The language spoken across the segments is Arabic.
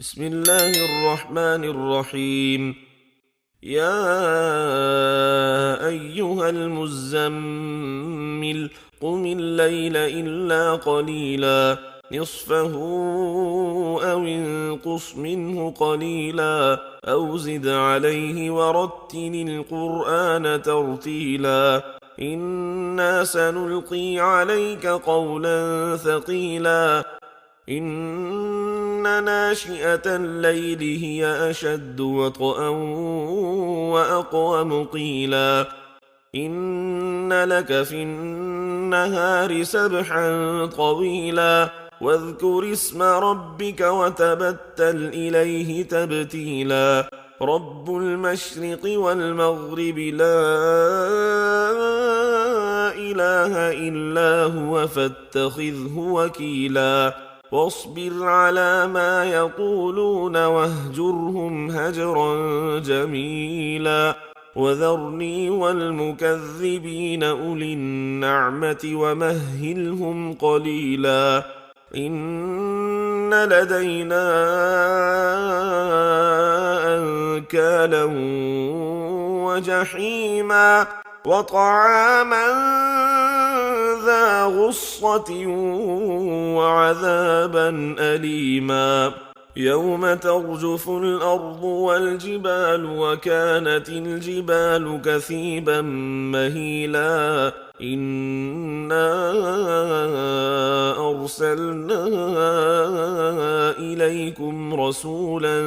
بسم الله الرحمن الرحيم. يا أيها المزمل قم الليل إلا قليلا نصفه أو انقص منه قليلا أو زد عليه ورتل القرآن ترتيلا إنا سنلقي عليك قولا ثقيلا إن ناشئة الليل هي أشد وطئا وأقوم قيلا إن لك في النهار سبحا طويلا واذكر اسم ربك وتبتل إليه تبتيلا رب المشرق والمغرب لا إله إلا هو فاتخذه وكيلا واصبر على ما يقولون واهجرهم هجرا جميلا وذرني والمكذبين أولي النعمة ومهلهم قليلا إن لدينا أنكالا وجحيما وطعاما ذا غصة وعذابا أليما يوم ترجف الأرض والجبال وكانت الجبال كثيبا مهيلا إنا أرسلنا إليكم رسولا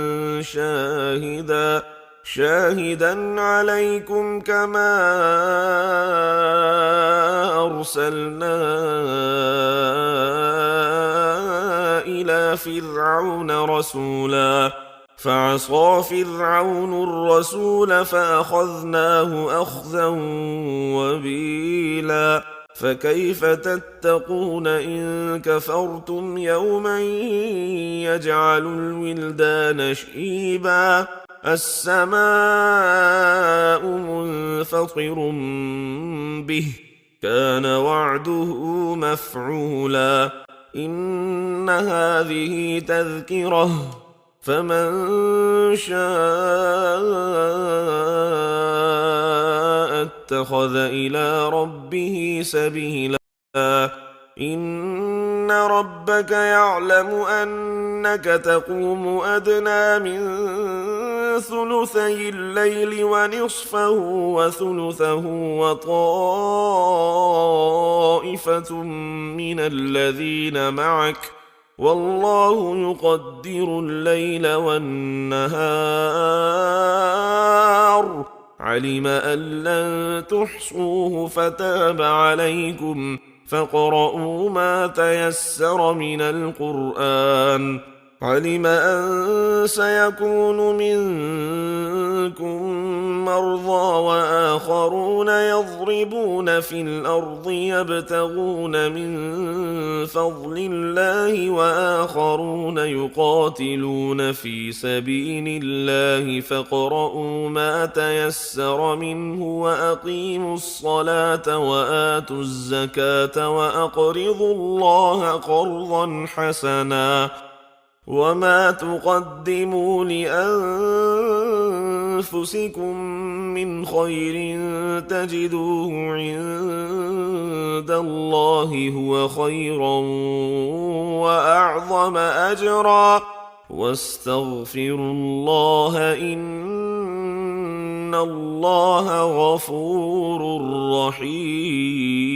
شاهدا عليكم كما أرسلنا إلى فرعون رسولا فعصى فرعون الرسول فأخذناه أخذا وبيلا فكيف تتقون إن كفرتم يوما يجعل الولدان شيبا السماء منفطر به كان وعده مفعولا إن هذه تذكرة فمن شاء اتخذ إلى ربه سبيلا إن ربك يعلم أنك تقوم أدنى من ثلثي الليل ونصفه وثلثه وطائفة من الذين معك والله يقدر الليل والنهار علم أن لن تحصوه فتاب عليكم فاقرؤوا ما تيسر من القرآن علم أن سيكون منكم مرضى وآخرون يضربون في الأرض يبتغون من فضل الله وآخرون يقاتلون في سبيل الله فاقرؤوا ما تيسر منه وأقيموا الصلاة وآتوا الزكاة وأقرضوا الله قرضا حسنا وما تقدموا لأنفسكم من خير تجدوه عند الله هو خيرا وأعظم أجرا واستغفروا الله إن الله غفور رحيم.